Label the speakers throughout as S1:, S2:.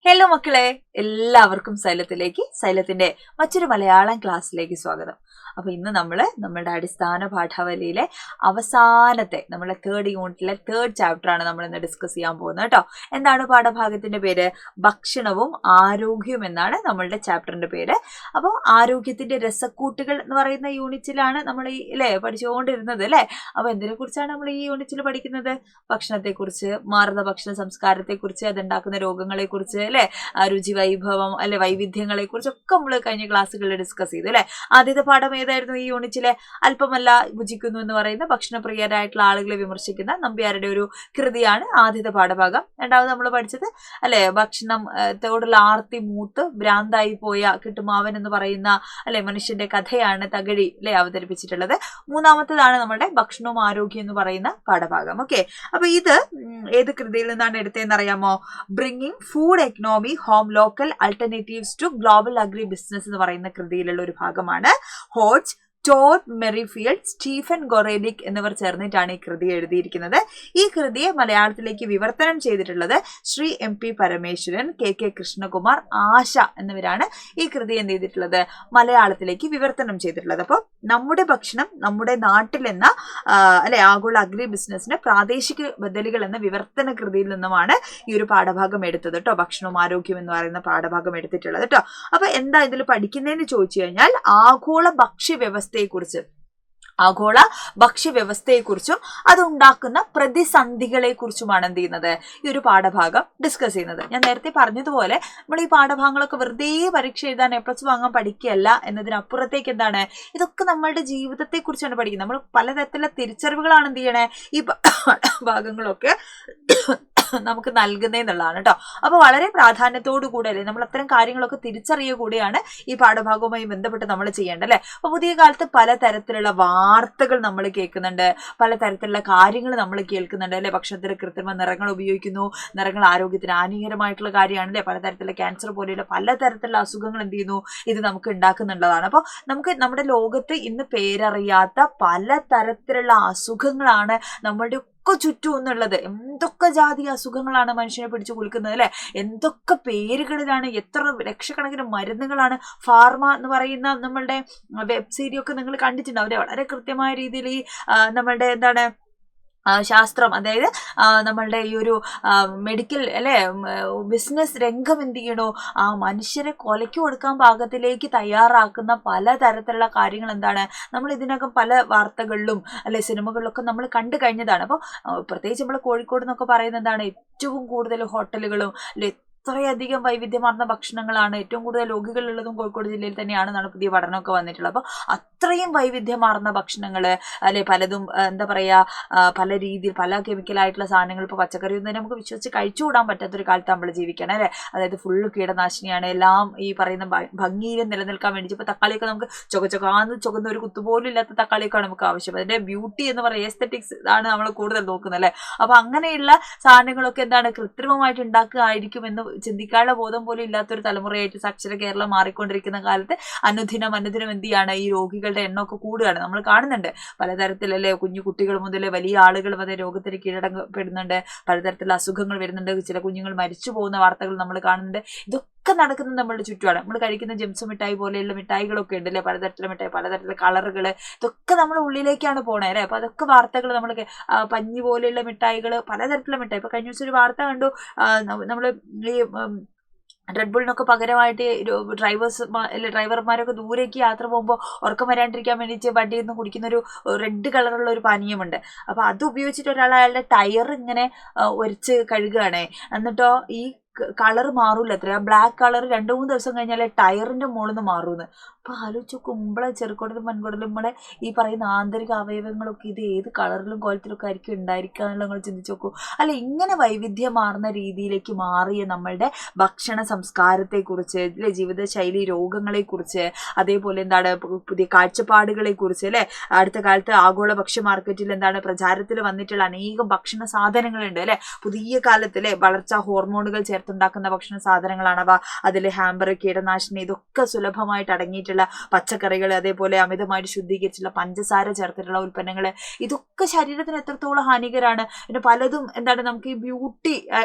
S1: Hello മക്കളെ, എല്ലാവർക്കും സൈലത്തിന്റെ മറ്റൊരു മലയാളം ക്ലാസ്സിലേക്ക് സ്വാഗതം. അപ്പൊ ഇന്ന് നമ്മുടെ അടിസ്ഥാന പാഠാവലിയിലെ അവസാനത്തെ നമ്മുടെ തേർഡ് യൂണിറ്റിലെ തേർഡ് ചാപ്റ്റർ ആണ് നമ്മൾ ഇന്ന് ഡിസ്കസ് ചെയ്യാൻ പോകുന്നത് കേട്ടോ. എന്താണ് പാഠഭാഗത്തിന്റെ പേര്? ഭക്ഷണവും ആരോഗ്യവും എന്നാണ് നമ്മളുടെ ചാപ്റ്ററിന്റെ പേര്. അപ്പോൾ ആരോഗ്യത്തിന്റെ രസക്കൂട്ടുകൾ എന്ന് പറയുന്ന യൂണിറ്റിലാണ് നമ്മൾ പഠിച്ചുകൊണ്ടിരുന്നത് അല്ലെ. അപ്പൊ എന്തിനെ കുറിച്ചാണ് നമ്മൾ ഈ യൂണിറ്റിൽ പഠിക്കുന്നത്? ഭക്ഷണത്തെക്കുറിച്ച്, മാറുന്ന ഭക്ഷണ സംസ്കാരത്തെക്കുറിച്ച്, അതുണ്ടാക്കുന്ന രോഗങ്ങളെ കുറിച്ച് അല്ലെ, രുചി വൈഭവം അല്ലെ, വൈവിധ്യങ്ങളെ കുറിച്ചൊക്കെ നമ്മൾ കഴിഞ്ഞ ക്ലാസ്സുകളിൽ ഡിസ്കസ് ചെയ്തു അല്ലെ. ആദ്യത്തെ പാഠം ഏതായിരുന്നു ഈ യൂണിറ്റിലെ? അല്പമല്ല ഭുജിക്കുന്നു എന്ന് പറയുന്ന ഭക്ഷണപ്രിയരായിട്ടുള്ള ആളുകളെ വിമർശിക്കുന്ന നമ്പ്യാരുടെ ഒരു കൃതിയാണ് ആദ്യത്തെ പാഠഭാഗം. രണ്ടാമത് നമ്മൾ പഠിച്ചത് അല്ലെ, ഭക്ഷണത്തോടുള്ള ആർത്തി മൂത്ത് ഭ്രാന്തായി പോയ കിട്ടുമാവൻ എന്ന് പറയുന്ന അല്ലെ മനുഷ്യന്റെ കഥയാണ് തകഴി അല്ലെ അവതരിപ്പിച്ചിട്ടുള്ളത്. മൂന്നാമത്തേതാണ് നമ്മുടെ ഭക്ഷണവും ആരോഗ്യം എന്ന് പറയുന്ന പാഠഭാഗം. ഓക്കെ, അപ്പൊ ഇത് ഏത് കൃതിയിൽ നിന്നാണ് എടുത്തതെന്ന് അറിയാമോ? Bringing food economy home local alternatives to global agri business എന്ന് പറയുന്ന കൃതിയിലുള്ള ഒരു ഭാഗമാണ്. Hodge, Todd Merrifield, Stephen Gorelick എന്നിവർ ചേർന്നിട്ടാണ് ഈ കൃതി എഴുതിയിരിക്കുന്നത്. ഈ കൃതിയെ മലയാളത്തിലേക്ക് വിവർത്തനം ചെയ്തിട്ടുള്ളത് ശ്രീ MP പരമേശ്വരൻ, KK കൃഷ്ണകുമാർ, ആശ എന്നിവരാണ് ഈ കൃതി എന്ത് ചെയ്തിട്ടുള്ളത്? മലയാളത്തിലേക്ക് വിവർത്തനം ചെയ്തിട്ടുള്ളത്. അപ്പോൾ നമ്മുടെ ഭക്ഷണം നമ്മുടെ നാട്ടിൽ എന്ന അല്ലെ ആഗോള അഗ്രി ബിസിനസിന് പ്രാദേശിക ബദലുകൾ എന്ന വിവർത്തന കൃതിയിൽ നിന്നുമാണ് ഈ ഒരു പാഠഭാഗം എടുത്തത് കേട്ടോ. ഭക്ഷണവും ആരോഗ്യം എന്ന് പറയുന്ന പാഠഭാഗം എടുത്തിട്ടുള്ളത് കേട്ടോ. അപ്പൊ എന്താ ഇതിൽ പഠിക്കുന്നതെന്ന് ചോദിച്ചു കഴിഞ്ഞാൽ ആഗോള ഭക്ഷ്യവ്യവസ്ഥയെക്കുറിച്ചും അതുണ്ടാക്കുന്ന പ്രതിസന്ധികളെ കുറിച്ചുമാണ് എന്ത് ചെയ്യുന്നത്? ഈ ഒരു പാഠഭാഗം ഡിസ്കസ് ചെയ്യുന്നത്. ഞാൻ നേരത്തെ പറഞ്ഞതുപോലെ നമ്മൾ ഈ പാഠഭാഗങ്ങളൊക്കെ വെറുതെ പരീക്ഷ എഴുതാൻ A+ വാങ്ങാൻ പഠിക്കുകയല്ല എന്നതിനപ്പുറത്തേക്ക് എന്താണ്, ഇതൊക്കെ നമ്മളുടെ ജീവിതത്തെ കുറിച്ചാണ് പഠിക്കുന്നത്. നമ്മൾ പലതരത്തിലുള്ള തിരിച്ചറിവുകളാണ് എന്ത് ചെയ്യണേ ഈ ഭാഗങ്ങളൊക്കെ നമുക്ക് നൽകുന്നതെന്നുള്ളതാണ് കേട്ടോ. അപ്പൊ വളരെ പ്രാധാന്യത്തോടു കൂടെ അല്ലെ നമ്മൾ അത്തരം കാര്യങ്ങളൊക്കെ തിരിച്ചറിയുക കൂടിയാണ് ഈ പാഠഭാഗവുമായി ബന്ധപ്പെട്ട് നമ്മൾ ചെയ്യേണ്ടത് അല്ലെ. അപ്പൊ പുതിയ കാലത്ത് പലതരത്തിലുള്ള വാർത്തകൾ നമ്മൾ കേൾക്കുന്നുണ്ട്, പലതരത്തിലുള്ള കാര്യങ്ങൾ നമ്മൾ കേൾക്കുന്നുണ്ട് അല്ലെ. ഭക്ഷണത്തിന് കൃത്രിമ നിറങ്ങൾ ഉപയോഗിക്കുന്നു, നിറങ്ങൾ ആരോഗ്യത്തിന് ഹാനികരമായിട്ടുള്ള കാര്യമാണ് അല്ലെ. പലതരത്തിലുള്ള ക്യാൻസർ പോലെയുള്ള പലതരത്തിലുള്ള അസുഖങ്ങൾ എന്ത് ചെയ്യുന്നു, ഇത് നമുക്ക് ഉണ്ടാക്കുന്നുള്ളതാണ്. അപ്പോൾ നമുക്ക് നമ്മുടെ ലോകത്ത് ഇന്ന് പേരറിയാത്ത പലതരത്തിലുള്ള അസുഖങ്ങളാണ് നമ്മളുടെ ചുറ്റും എന്നുള്ളത്. എന്തൊക്കെ ജാതി അസുഖങ്ങളാണ് മനുഷ്യനെ പിടിച്ചു കുലുക്കുന്നത് അല്ലെ. എന്തൊക്കെ പേരുകളിലാണ്, എത്ര ലക്ഷക്കണക്കിന് മരുന്നുകളാണ്. ഫാർമ എന്ന് പറയുന്ന നമ്മളുടെ വെബ് സീരീസ് ഒക്കെ നിങ്ങൾ കണ്ടിട്ടുണ്ടാവും. വളരെ കൃത്യമായ രീതിയിൽ ഈ നമ്മളുടെ എന്താണ് ശാസ്ത്രം, അതായത് നമ്മളുടെ ഈ ഒരു മെഡിക്കൽ അല്ലെ ബിസിനസ് രംഗം എന്ത് ചെയ്യണോ, ആ മനുഷ്യരെ കൊലയ്ക്ക് കൊടുക്കാൻ പാകത്തിലേക്ക് തയ്യാറാക്കുന്ന പലതരത്തിലുള്ള കാര്യങ്ങൾ എന്താണ് നമ്മൾ ഇതിനകം പല വാർത്തകളിലും അല്ലെ സിനിമകളിലൊക്കെ നമ്മൾ കണ്ടു കഴിഞ്ഞതാണ്. അപ്പോൾ പ്രത്യേകിച്ച് നമ്മൾ കോഴിക്കോട് എന്നൊക്കെ പറയുന്നത് എന്താണ്, ഏറ്റവും കൂടുതൽ ഹോട്ടലുകളും അല്ലെ അത്രയധികം വൈവിധ്യമാർന്ന ഭക്ഷണങ്ങളാണ്, ഏറ്റവും കൂടുതൽ രോഗികളുള്ളതും കോഴിക്കോട് ജില്ലയിൽ തന്നെയാണെന്നാണ് പുതിയ പഠനമൊക്കെ വന്നിട്ടുള്ളത്. അപ്പോൾ അത്രയും വൈവിധ്യമാർന്ന ഭക്ഷണങ്ങൾ അല്ലെ, പലതും എന്താ പറയാ പല രീതിയിൽ പല കെമിക്കലായിട്ടുള്ള സാധനങ്ങൾ. ഇപ്പോൾ പച്ചക്കറി ഒന്നും നമുക്ക് വിശ്വസിച്ച് കഴിച്ചുകൂടാൻ പറ്റാത്തൊരു കാലത്ത് നമ്മൾ ജീവിക്കണം അല്ലെ. അതായത് ഫുള്ള് കീടനാശിനിയാണ്, എല്ലാം ഈ പറയുന്ന ഭംഗിയിൽ നിലനിൽക്കാൻ വേണ്ടി. ഇപ്പോൾ തക്കാളിയൊക്കെ നമുക്ക് ചുവന്ന ഒരു കുത്തുപോലും ഇല്ലാത്ത തക്കാളിയൊക്കെ നമുക്ക് ആവശ്യം. അതിന്റെ ബ്യൂട്ടി എന്ന് പറയുക എസ്തെറ്റിക്സ് ആണ് നമ്മൾ കൂടുതൽ നോക്കുന്നത് അല്ലെ. അപ്പൊ അങ്ങനെയുള്ള സാധനങ്ങളൊക്കെ എന്താണ് കൃത്രിമമായിട്ട് ഉണ്ടാക്കുകയായിരിക്കും എന്ന് ചിന്തിക്കാനുള്ള ബോധം പോലും ഇല്ലാത്തൊരു തലമുറയായിട്ട് സാക്ഷര കേരളം മാറിക്കൊണ്ടിരിക്കുന്ന കാലത്ത് അനുദിനം എന്ത് ചെയ്യാണ്, ഈ രോഗികളുടെ എണ്ണമൊക്കെ കൂടുകയാണ്. നമ്മൾ കാണുന്നുണ്ട് പലതരത്തിലല്ലേ, കുഞ്ഞു കുട്ടികൾ മുതൽ വലിയ ആളുകൾ വരെ രോഗത്തിന് കീഴടങ്ങപ്പെടുന്നുണ്ട്, പലതരത്തിലുള്ള അസുഖങ്ങൾ വരുന്നുണ്ട്, ചില കുഞ്ഞുങ്ങൾ മരിച്ചു പോകുന്ന വാർത്തകൾ നമ്മൾ കാണുന്നുണ്ട്. ഇതൊക്കെ നടക്കുന്നത് നമ്മളുടെ ചുറ്റുമാണ്. നമ്മൾ കഴിക്കുന്ന ജെംസ് മിഠായി പോലെയുള്ള മിഠായികളൊക്കെ ഉണ്ട് അല്ലെ, പലതരത്തിലുള്ള മിഠായി, പലതരത്തിലുള്ള കളറുകൾ, ഇതൊക്കെ നമ്മുടെ ഉള്ളിലേക്കാണ് പോണേ അല്ലെ. അപ്പൊ അതൊക്കെ വാർത്തകൾ നമ്മൾ പഞ്ഞി പോലെയുള്ള മിഠായികൾ, പലതരത്തിലുള്ള മിഠായി. ഇപ്പൊ കഴിഞ്ഞ ദിവസം ഒരു വാർത്ത കണ്ടു, നമ്മൾ ഈ റെഡ് ബുളിനൊക്കെ പകരമായിട്ട് ഡ്രൈവർമാരൊക്കെ ദൂരേക്ക് യാത്ര പോകുമ്പോൾ ഉറക്കം വരാണ്ടിരിക്കാൻ വേണ്ടിയിട്ട് വണ്ടിയിൽ നിന്ന് കുടിക്കുന്ന ഒരു റെഡ് കളറുള്ള ഒരു പാനീയമുണ്ട്. അപ്പൊ അത് ഉപയോഗിച്ചിട്ട് ഒരാൾ അയാളുടെ ടയർ ഇങ്ങനെ ഒരച്ച് കഴുകുകയാണേ. എന്നിട്ടോ ഈ കളർ മാറൂല, അത്ര ബ്ലാക്ക് കളർ 2-3 ദിവസം കഴിഞ്ഞാൽ ടയറിന്റെ മുകളിൽ നിന്ന് മാറുമെന്ന്. അപ്പൊ ആലോചിച്ച് കുമ്പളെ ചെറുകുടലും മൺകുടലും നമ്മളെ ഈ പറയുന്ന ആന്തരിക അവയവങ്ങളൊക്കെ ഇത് ഏത് കളറിലും കോലത്തിലൊക്കെ ആയിരിക്കും ഉണ്ടായിരിക്കുക എന്നുള്ള നിങ്ങൾ ചിന്തിച്ചു നോക്കൂ അല്ലെ. ഇങ്ങനെ വൈവിധ്യമാർന്ന രീതിയിലേക്ക് മാറിയ നമ്മളുടെ ഭക്ഷണ സംസ്കാരത്തെക്കുറിച്ച് അല്ലെ, ജീവിതശൈലി രോഗങ്ങളെക്കുറിച്ച്, അതേപോലെ എന്താണ് പുതിയ കാഴ്ചപ്പാടുകളെ കുറിച്ച് അല്ലെ. അടുത്ത കാലത്ത് ആഗോള ഭക്ഷ്യ മാർക്കറ്റിൽ എന്താണ് പ്രചാരത്തിൽ വന്നിട്ടുള്ള അനേകം ഭക്ഷണ സാധനങ്ങളുണ്ട് അല്ലെ. പുതിയ കാലത്ത് അല്ലെ വളർച്ചാ ഹോർമോണുകൾ ചേർത്ത ചേർത്തുണ്ടാക്കുന്ന ഭക്ഷണ സാധനങ്ങളാണവ. അതിൽ ഹാമ്പർ, കീടനാശിനി ഇതൊക്കെ സുലഭമായിട്ട് അടങ്ങിയിട്ടുള്ള പച്ചക്കറികൾ, അതേപോലെ അമിതമായിട്ട് ശുദ്ധീകരിച്ചുള്ള പഞ്ചസാര ചേർത്തിട്ടുള്ള ഉൽപ്പന്നങ്ങൾ, ഇതൊക്കെ ശരീരത്തിന് എത്രത്തോളം ഹാനികരാണ്. പിന്നെ പലതും എന്താണ് നമുക്ക് ഈ ബ്യൂട്ടി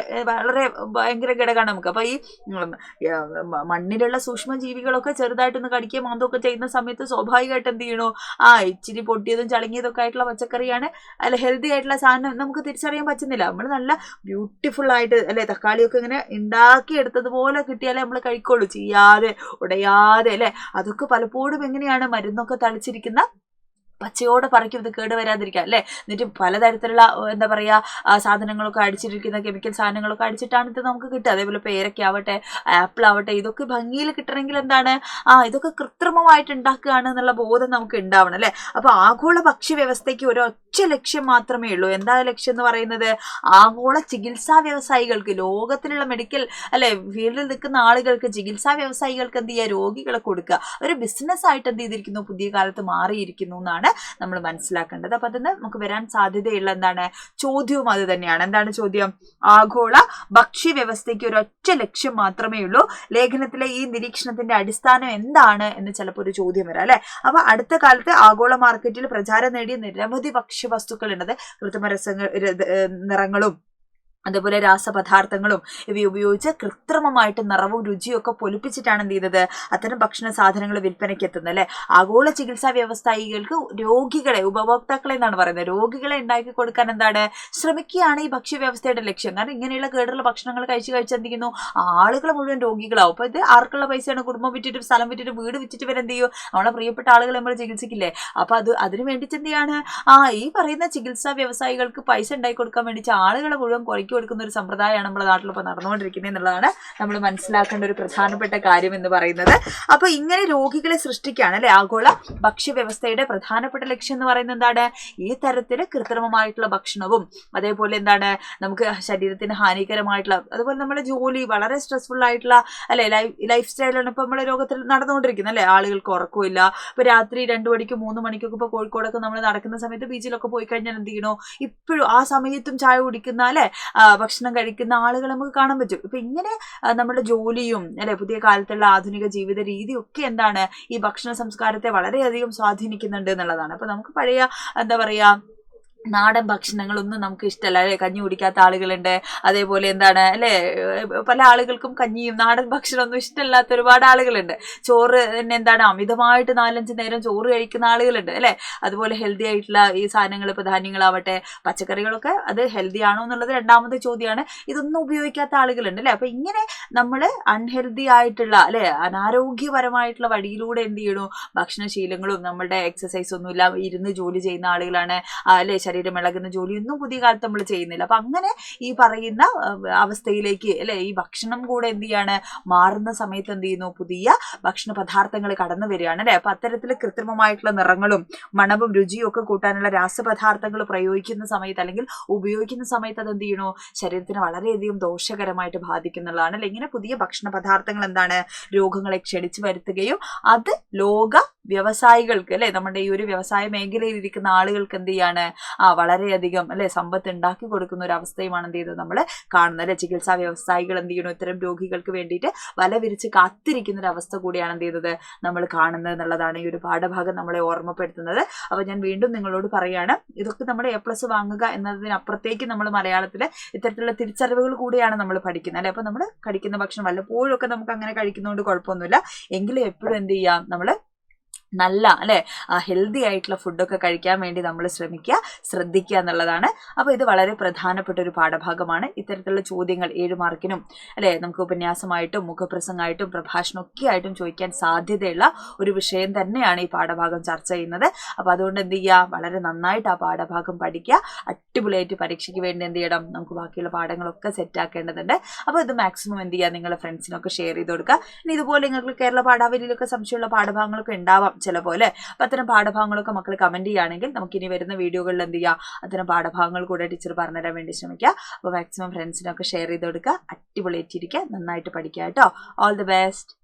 S1: വളരെ ഭയങ്കര ഘടകമാണ് നമുക്ക്. അപ്പൊ ഈ മണ്ണിലുള്ള സൂക്ഷ്മജീവികളൊക്കെ ചെറുതായിട്ടൊന്ന് കടിക്കുകയും മാന്തമൊക്കെ ചെയ്യുന്ന സമയത്ത് സ്വാഭാവികമായിട്ട് എന്ത് ചെയ്യണോ, ഇച്ചിരി പൊട്ടിയതും ചളുങ്ങിയതൊക്കെ ആയിട്ടുള്ള പച്ചക്കറിയാണ്, അല്ല ഹെൽത്തി ആയിട്ടുള്ള സാധനം നമുക്ക് തിരിച്ചറിയാൻ പറ്റുന്നില്ല. നമ്മൾ നല്ല ബ്യൂട്ടിഫുൾ ആയിട്ട് അല്ലെ തക്കാളിയൊക്കെ ഇങ്ങനെ ഉണ്ടാക്കി എടുത്തതുപോലെ കിട്ടിയാലേ നമ്മൾ കഴിക്കുള്ളൂ, ചെയ്യാതെ ഉടയാതെ അല്ലെ. അതൊക്കെ പലപ്പോഴും എങ്ങനെയാണ് മരുന്നൊക്കെ തളിച്ചിരിക്കുന്ന പച്ചയോടെ പറിക്കും ഇത് കേട് വരാതിരിക്കാം അല്ലെ. എന്നിട്ട് പലതരത്തിലുള്ള എന്താ പറയാ സാധനങ്ങളൊക്കെ അടിച്ചിരിക്കുന്ന കെമിക്കൽ സാധനങ്ങളൊക്കെ അടിച്ചിട്ടാണ് ഇത് നമുക്ക് കിട്ടുക. അതേപോലെ പേരയ്ക്കാവട്ടെ ആപ്പിൾ ആവട്ടെ ഇതൊക്കെ ഭംഗിയിൽ കിട്ടണമെങ്കിൽ എന്താണ് ഇതൊക്കെ കൃത്രിമമായിട്ട് ഉണ്ടാക്കുകയാണ് എന്നുള്ള ബോധം നമുക്ക് ഉണ്ടാവണം അല്ലെ. അപ്പൊ ആഗോള ഭക്ഷ്യ വ്യവസ്ഥയ്ക്ക് ഒരൊറ്റ ലക്ഷ്യം മാത്രമേ ഉള്ളൂ. എന്താ ലക്ഷ്യം എന്ന് പറയുന്നത്? ആഗോള ചികിത്സാ വ്യവസായികൾക്ക്, ലോകത്തിലുള്ള മെഡിക്കൽ അല്ലെ ഫീൽഡിൽ നിൽക്കുന്ന ആളുകൾക്ക്, ചികിത്സാ വ്യവസായികൾക്ക് എന്ത് ചെയ്യുക, രോഗികളെ കൊടുക്കുക. ഒരു ബിസിനസ് ആയിട്ട് എന്ത് ചെയ്തിരിക്കുന്നു, പുതിയ കാലത്ത് മാറിയിരിക്കുന്നു എന്നാണ് നമ്മൾ മനസ്സിലാക്കേണ്ടത്. അപ്പൊ അതിന് നമുക്ക് വരാൻ സാധ്യതയുള്ള എന്താണ് ചോദ്യവും അത് തന്നെയാണ്. എന്താണ് ചോദ്യം? ആഗോള ഭക്ഷ്യ വ്യവസ്ഥയ്ക്ക് ഒരൊറ്റ ലക്ഷ്യം മാത്രമേ ഉള്ളൂ. ലേഖനത്തിലെ ഈ നിരീക്ഷണത്തിന്റെ അടിസ്ഥാനം എന്താണ് എന്ന് ചിലപ്പോൾ ഒരു ചോദ്യം വരാം അല്ലെ. അപ്പൊ അടുത്ത കാലത്ത് ആഗോള മാർക്കറ്റിൽ പ്രചാരം നേടിയ നിരവധി ഭക്ഷ്യവസ്തുക്കൾ ഉള്ളത് കൃത്രിമ നിറങ്ങളും അതേപോലെ രാസപദാർത്ഥങ്ങളും ഇവ ഉപയോഗിച്ച് കൃത്രിമമായിട്ട് നിറവും രുചിയും ഒക്കെ പൊലിപ്പിച്ചിട്ടാണ് എന്ത് ചെയ്തത് അത്തരം ഭക്ഷണ സാധനങ്ങൾ വിൽപ്പനയ്ക്ക് എത്തുന്നത് അല്ലെ. ആഗോള ചികിത്സാ വ്യവസായികൾക്ക് രോഗികളെ, ഉപഭോക്താക്കളെ എന്നാണ് പറയുന്നത്, രോഗികളെ ഉണ്ടാക്കി കൊടുക്കാൻ എന്താണ് ശ്രമിക്കുകയാണ് ഈ ഭക്ഷ്യ വ്യവസ്ഥയുടെ ലക്ഷ്യം. കാരണം ഇങ്ങനെയുള്ള കേടുള്ള ഭക്ഷണങ്ങൾ കഴിച്ച് എന്ത് ചെയ്യുന്നു, ആളുകൾ മുഴുവൻ രോഗികളാവും. അപ്പൊ ഇത് ആർക്കുള്ള പൈസയാണ്? കുടുംബം വിറ്റിട്ട്, സ്ഥലം വിറ്റിട്ട്, വീട് വിറ്റിട്ട് വരെന്ത് ചെയ്യും, നമ്മളെ പ്രിയപ്പെട്ട ആളുകളെ നമ്മൾ ചികിത്സിക്കില്ലേ. അപ്പൊ അതിന് വേണ്ടിയിട്ട് എന്ത് ചെയ്യാണ്, ഈ പറയുന്ന ചികിത്സാ വ്യവസായികൾക്ക് പൈസ ഉണ്ടാക്കി കൊടുക്കാൻ വേണ്ടിയിട്ട് ആളുകളെ മുഴുവൻ കുറയ്ക്കും കൊടുക്കുന്ന ഒരു സമ്പ്രദായമാണ് നമ്മുടെ നാട്ടിലിപ്പോൾ നടന്നുകൊണ്ടിരിക്കുന്നത് എന്നുള്ളതാണ് നമ്മൾ മനസ്സിലാക്കേണ്ട ഒരു പ്രധാനപ്പെട്ട കാര്യം എന്ന് പറയുന്നത്. അപ്പൊ ഇങ്ങനെ രോഗികളെ സൃഷ്ടിക്കുകയാണ് അല്ലെ ആഗോള ഭക്ഷ്യ വ്യവസ്ഥയുടെ പ്രധാനപ്പെട്ട ലക്ഷ്യം എന്ന് പറയുന്നത്. എന്താണ്? ഈ തരത്തില് കൃത്രിമമായിട്ടുള്ള ഭക്ഷണവും അതേപോലെ എന്താണ് നമുക്ക് ശരീരത്തിന് ഹാനികരമായിട്ടുള്ള, അതുപോലെ നമ്മുടെ ജോലി വളരെ സ്ട്രെസ്ഫുൾ ആയിട്ടുള്ള അല്ലെ ലൈഫ് സ്റ്റൈലാണ് ഇപ്പൊ നമ്മുടെ ലോകത്തിൽ നടന്നുകൊണ്ടിരിക്കുന്നത് അല്ലെ. ആളുകൾക്ക് ഉറക്കമില്ല. ഇപ്പൊ രാത്രി 2 മണിക്കും 3 മണിക്കൊക്കെ ഇപ്പൊ കോഴിക്കോടൊക്കെ നമ്മൾ നടക്കുന്ന സമയത്ത് ബീച്ചിലൊക്കെ പോയി കഴിഞ്ഞാൽ എന്ത് ചെയ്യണോ, ഇപ്പോഴും ആ സമയത്തും ചായ കുടിക്കുന്ന അല്ലെ ഭക്ഷണം കഴിക്കുന്ന ആളുകൾ നമുക്ക് കാണാൻ പറ്റും. ഇപ്പൊ ഇങ്ങനെ നമ്മുടെ ജോലിയും അല്ലെ പുതിയ കാലത്തുള്ള ആധുനിക ജീവിത രീതിയൊക്കെ എന്താണ് ഈ ഭക്ഷണ സംസ്കാരത്തെ വളരെയധികം സ്വാധീനിക്കുന്നുണ്ട് എന്നുള്ളതാണ്. അപ്പൊ നമുക്ക് പഴയ എന്താ പറയാ നാടൻ ഭക്ഷണങ്ങളൊന്നും നമുക്ക് ഇഷ്ടമല്ല അല്ലെ. കഞ്ഞി കുടിക്കാത്ത ആളുകളുണ്ട്. അതേപോലെ എന്താണ് അല്ലെ പല ആളുകൾക്കും കഞ്ഞിയും നാടൻ ഭക്ഷണമൊന്നും ഇഷ്ടമില്ലാത്ത ഒരുപാട് ആളുകളുണ്ട്. ചോറ് തന്നെ എന്താണ് അമിതമായിട്ട് 4-5 നേരം ചോറ് കഴിക്കുന്ന ആളുകളുണ്ട് അല്ലെ. അതുപോലെ ഹെൽത്തി ആയിട്ടുള്ള ഈ സാധനങ്ങൾ, ഇപ്പൊ ധാന്യങ്ങളാവട്ടെ പച്ചക്കറികളൊക്കെ അത് ഹെൽത്തി ആണോ എന്നുള്ളത് രണ്ടാമത്തെ ചോദ്യമാണ്. ഇതൊന്നും ഉപയോഗിക്കാത്ത ആളുകളുണ്ട് അല്ലെ. അപ്പൊ ഇങ്ങനെ നമ്മൾ അൺഹെൽത്തി ആയിട്ടുള്ള അല്ലെ അനാരോഗ്യപരമായിട്ടുള്ള വഴിയിലൂടെ എന്ത് ചെയ്യണു, ഭക്ഷണശീലങ്ങളും നമ്മളുടെ എക്സസൈസ് ഒന്നുമില്ല, ഇരുന്ന് ജോലി ചെയ്യുന്ന ആളുകളാണ് അല്ലെ, ശരീരം ഇളകുന്ന ജോലിയൊന്നും പുതിയ കാലത്ത് നമ്മൾ ചെയ്യുന്നില്ല. അപ്പൊ അങ്ങനെ ഈ പറയുന്ന അവസ്ഥയിലേക്ക് അല്ലെ ഈ ഭക്ഷണം കൂടെ എന്ത് ചെയ്യാണ് മാറുന്ന സമയത്ത് എന്ത് ചെയ്യുന്നു, പുതിയ ഭക്ഷണ പദാർത്ഥങ്ങൾ കടന്നു വരികയാണ് അല്ലെ. അപ്പൊ അത്തരത്തിൽ കൃത്രിമമായിട്ടുള്ള നിറങ്ങളും മണവും രുചിയും ഒക്കെ കൂട്ടാനുള്ള രാസപദാർത്ഥങ്ങൾ പ്രയോഗിക്കുന്ന സമയത്ത് അല്ലെങ്കിൽ ഉപയോഗിക്കുന്ന സമയത്ത് അത് എന്ത് ചെയ്യണോ ശരീരത്തിന് വളരെയധികം ദോഷകരമായിട്ട് ബാധിക്കുന്നുള്ളതാണ് അല്ലെ. ഇങ്ങനെ പുതിയ ഭക്ഷണ പദാർത്ഥങ്ങൾ എന്താണ് രോഗങ്ങളെ ക്ഷണിച്ചു വരുത്തുകയും അത് ലോക വ്യവസായികൾക്ക് അല്ലെ, നമ്മുടെ ഈ ഒരു വ്യവസായ മേഖലയിൽ ഇരിക്കുന്ന ആളുകൾക്ക് എന്ത് ചെയ്യാണ് വളരെയധികം അല്ലെ സമ്പത്ത് ഉണ്ടാക്കി കൊടുക്കുന്ന ഒരു അവസ്ഥയുമാണ് എന്ത് ചെയ്തത് നമ്മൾ കാണുന്നത് അല്ലെ. ചികിത്സാ വ്യവസായികൾ എന്ത് ചെയ്യണം, ഇത്തരം രോഗികൾക്ക് വേണ്ടിയിട്ട് വല വിരിച്ച് കാത്തിരിക്കുന്ന ഒരു അവസ്ഥ കൂടിയാണ് എന്ത് ചെയ്തത് നമ്മൾ കാണുന്നത് എന്നുള്ളതാണ് ഈ ഒരു പാഠഭാഗം നമ്മളെ ഓർമ്മപ്പെടുത്തുന്നത്. അപ്പൊ ഞാൻ വീണ്ടും നിങ്ങളോട് പറയാണ്, ഇതൊക്കെ നമ്മൾ A+ വാങ്ങുക എന്നതിനപ്പുറത്തേക്ക് നമ്മൾ മലയാളത്തിലെ ഇത്തരത്തിലുള്ള തിരിച്ചറിവുകൾ കൂടിയാണ് നമ്മൾ പഠിക്കുന്നത് അല്ലെ. അപ്പൊ നമ്മൾ കഴിക്കുന്ന ഭക്ഷണം വല്ലപ്പോഴും ഒക്കെ നമുക്ക് അങ്ങനെ കഴിക്കുന്നതുകൊണ്ട് കുഴപ്പമൊന്നുമില്ല. എങ്കിലും എപ്പോഴും എന്ത് ചെയ്യാം, നമ്മൾ നല്ല അല്ലെ ഹെൽത്തി ആയിട്ടുള്ള ഫുഡൊക്കെ കഴിക്കാൻ വേണ്ടി നമ്മൾ ശ്രദ്ധിക്കുക എന്നുള്ളതാണ്. അപ്പൊ ഇത് വളരെ പ്രധാനപ്പെട്ട ഒരു പാഠഭാഗമാണ്. ഇത്തരത്തിലുള്ള ചോദ്യങ്ങൾ 7 മാർക്കിനും അല്ലെ നമുക്ക് ഉപന്യാസമായിട്ടും മുഖപ്രസംഗമായിട്ടും പ്രഭാഷണമൊക്കെ ആയിട്ടും ചോദിക്കാൻ സാധ്യതയുള്ള ഒരു വിഷയം തന്നെയാണ് ഈ പാഠഭാഗം ചർച്ച ചെയ്യുന്നത്. അപ്പൊ അതുകൊണ്ട് എന്ത് ചെയ്യുക, വളരെ നന്നായിട്ട് ആ പാഠഭാഗം പഠിക്കുക. അടിപൊളിയായിട്ട് പരീക്ഷയ്ക്ക് വേണ്ടി എന്ത് ചെയ്യണം, നമുക്ക് ബാക്കിയുള്ള പാഠങ്ങളൊക്കെ സെറ്റ് ആക്കേണ്ടതുണ്ട്. അപ്പൊ ഇത് മാക്സിമം എന്ത് ചെയ്യുക, നിങ്ങളുടെ ഫ്രണ്ട്സിനൊക്കെ ഷെയർ ചെയ്ത് കൊടുക്കുക. ഇനി ഇതുപോലെ നിങ്ങൾക്ക് കേരള പാഠാവലിയിലൊക്കെ സംശയമുള്ള പാഠഭാഗങ്ങളൊക്കെ ഉണ്ടാവാം ചില പോലെ. അപ്പൊ അത്തരം പാഠഭാഗങ്ങളൊക്കെ മക്കൾ കമന്റ് ചെയ്യുകയാണെങ്കിൽ നമുക്ക് ഇനി വരുന്ന വീഡിയോകളിൽ എന്ത് ചെയ്യാം, അത്തരം പാഠഭാഗങ്ങൾ കൂടെ ടീച്ചർ പറഞ്ഞുതരാൻ വേണ്ടി ശ്രമിക്കുക. അപ്പോൾ മാക്സിമം ഫ്രണ്ട്സിനൊക്കെ ഷെയർ ചെയ്ത് കൊടുക്കുക. അടിപൊളിയായിട്ടിരിക്കുക, നന്നായിട്ട് പഠിക്കുക കേട്ടോ. All the best.